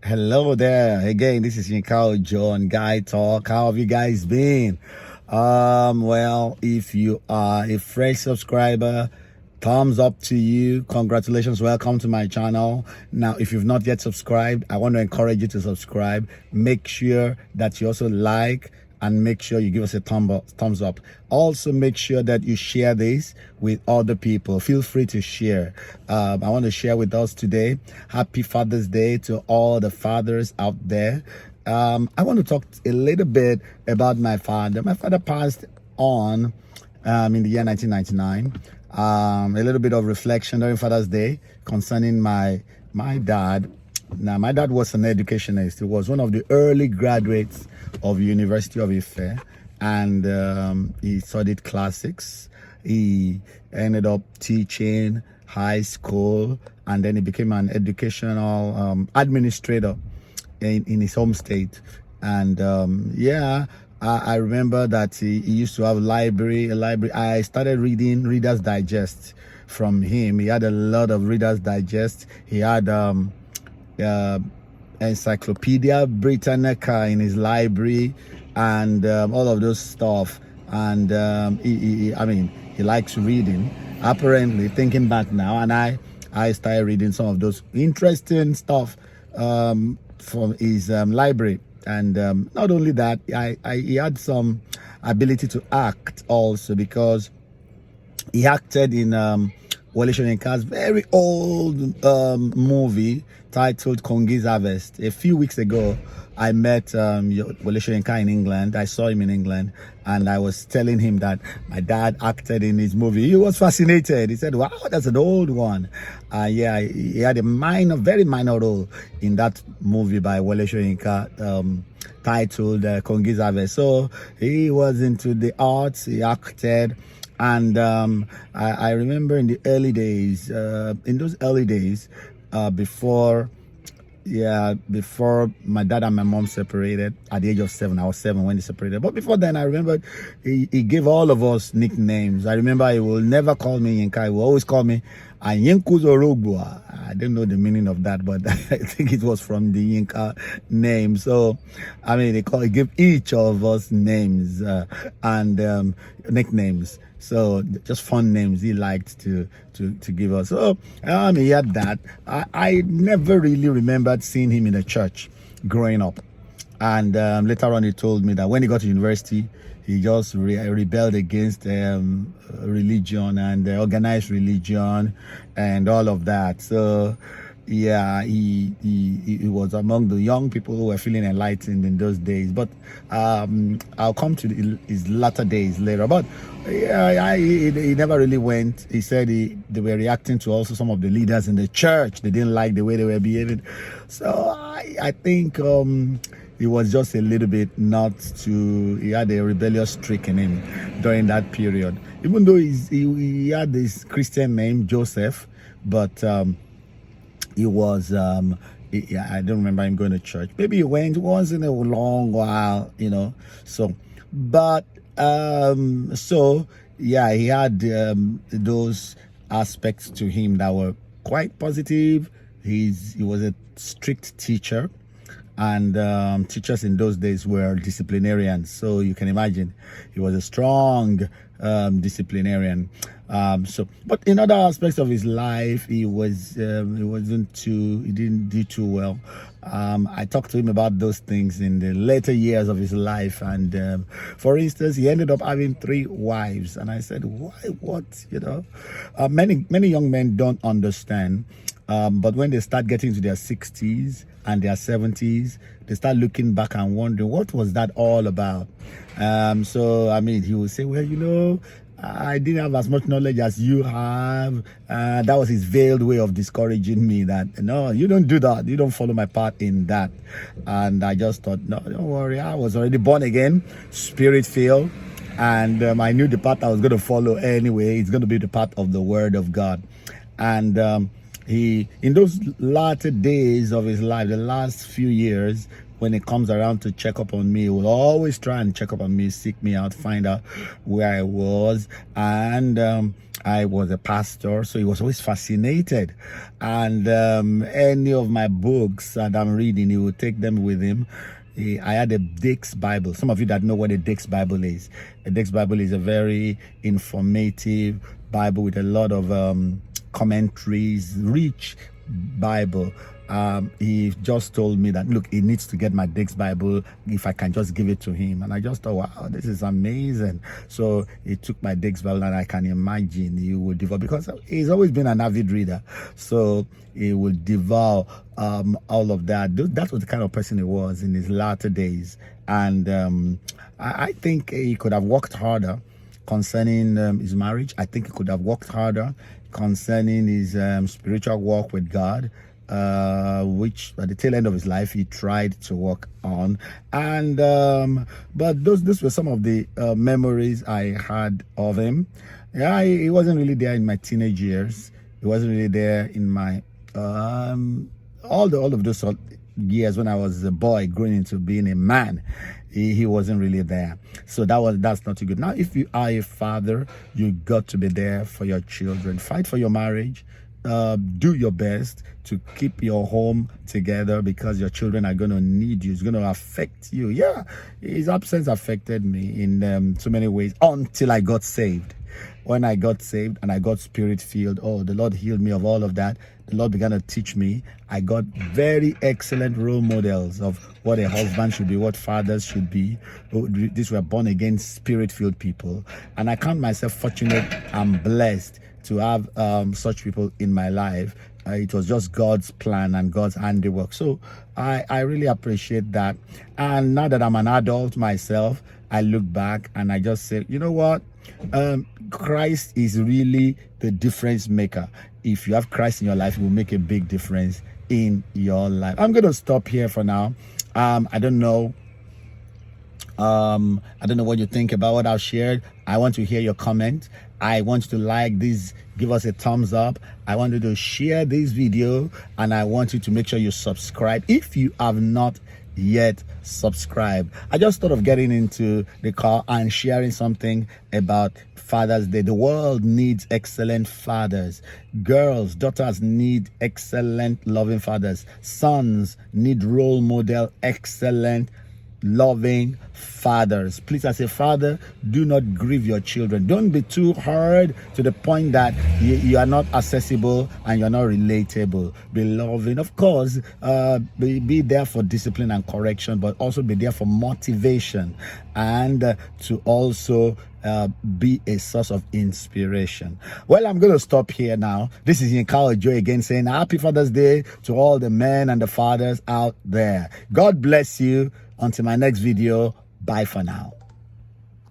Hello there. Again, this is Yinka John Guy Talk. How have you guys been? Well, if you are a fresh subscriber, thumbs up to you. Congratulations. Welcome to my channel. Now, if you've not yet subscribed, I want to encourage you to subscribe. Make sure that you also like and make sure you give us a thumbs up. Also, make sure that you share this with other people. Feel free to share. I want to share with us today. Happy Father's Day to all the fathers out there. I want to talk a little bit about my father. My father passed on in the year 1999. A little bit of reflection during Father's Day concerning my dad. Now, my dad was an educationist. He was one of the early graduates of University of Ife, and he studied classics. He ended up teaching high school, and then he became an educational administrator in his home state. And I remember that he used to have a library. I started reading Reader's Digest from him. He had a lot of Reader's Digest. He had Encyclopedia Britannica in his library, and all of those stuff. And he likes reading. Apparently, thinking back now, and I started reading some of those interesting stuff from his library. And not only that, he had some ability to act also, because he acted in Wole Soyinka's very old movie titled Kongi's Harvest. A few weeks ago, I met Wole Soyinka in England. I saw him in England, and I was telling him that my dad acted in his movie. He was fascinated. He said, "Wow, that's an old one." He had a very minor role in that movie by Wole Soyinka titled Kongi's Harvest. So he was into the arts. He acted. And I remember in the early days, before my dad and my mom separated at the age of 7. I was 7 when they separated. But before then, I remember he gave all of us nicknames. I remember he will never call me Yinka. He will always call me Ayenkuzo. I don't know the meaning of that, but I think it was from the Yinka name. So, he gave each of us names and nicknames. So just fun names he liked to give us. So he had that. I never really remembered seeing him in a church growing up. And later on, he told me that when he got to university, he just rebelled against religion and organized religion and all of that. So yeah, he was among the young people who were feeling enlightened in those days. But I'll come to his latter days later. But yeah, he never really went. He said they were reacting to also some of the leaders in the church. They didn't like the way they were behaving. So I think he was just a little bit he had a rebellious streak in him during that period. Even though he had this Christian name, Joseph, but he was I don't remember him going to church. Maybe he went once in a long while, So, but he had those aspects to him that were quite positive. He was a strict teacher, and teachers in those days were disciplinarians. So you can imagine he was a strong disciplinarian. But in other aspects of his life, he didn't do too well. I talked to him about those things in the later years of his life, and for instance, he ended up having 3 wives, and I said, "Why? What?" Many young men don't understand, but when they start getting to their 60s and their 70s, they start looking back and wondering, what was that all about? He would say, "Well, I didn't have as much knowledge as you have." That was his veiled way of discouraging me, that, "No, you don't do that. You don't follow my path in that." And I just thought, no, don't worry. I was already born again, spirit filled. And I knew the path I was going to follow anyway. It's going to be the path of the Word of God. And he, in those latter days of his life, the last few years, when it comes around to check up on me, he will always try and check up on me, seek me out, find out where I was. And I was a pastor, so he was always fascinated. And any of my books that I'm reading, he would take them with him. I had a Dake's Bible. Some of you that know what a Dake's Bible is. A Dake's Bible is a very informative Bible with a lot of commentaries, rich Bible. He just told me that, look, he needs to get my Dake's Bible if I can just give it to him. And I just thought, wow, this is amazing. So he took my Dake's Bible, and I can imagine he would devour, because he's always been an avid reader. So he would devour all of that. That was the kind of person he was in his latter days. And I think he could have worked harder concerning his marriage. I think he could have worked harder concerning his spiritual walk with God, which at the tail end of his life he tried to work on. And but those were some of the memories I had of him. Yeah, he wasn't really there in my teenage years. He wasn't really there in my all of those years when I was a boy growing into being a man. He wasn't really there. So that's not too good. Now, if you are a father, you got to be there for your children. Fight for your marriage. Do your best to keep your home together, because your children are going to need you. It's going to affect you. Yeah, his absence affected me in so many ways until I got saved. When I got saved and I got spirit-filled, oh, the Lord healed me of all of that. The Lord began to teach me. I got very excellent role models of what a husband should be, what fathers should be. These were born-again, spirit-filled people. And I count myself fortunate and blessed to have such people in my life. It was just God's plan and God's handiwork. So I really appreciate that. And now that I'm an adult myself, I look back and I just say, you know what? Christ is really the difference maker. If you have Christ in your life, it will make a big difference in your life. I'm going to stop here for now. I don't know what you think about what I've shared. I want to hear your comment. I want you to like this, give us a thumbs up. I want you to share this video, and I want you to make sure you subscribe if you have not yet subscribed. I just thought of getting into the car and sharing something about Father's Day. The world needs excellent fathers. Girls, daughters need excellent, loving fathers. Sons need role model, excellent, loving fathers. Please, as a father, do not grieve your children. Don't be too hard to the point that you are not accessible and you're not relatable. Be loving, of course. Be there for discipline and correction, but also be there for motivation and to also be a source of inspiration. Well, I'm going to stop here now. This is Yinka Ojo again saying Happy Father's Day to all the men and the fathers out there. God bless you. Until my next video, bye for now.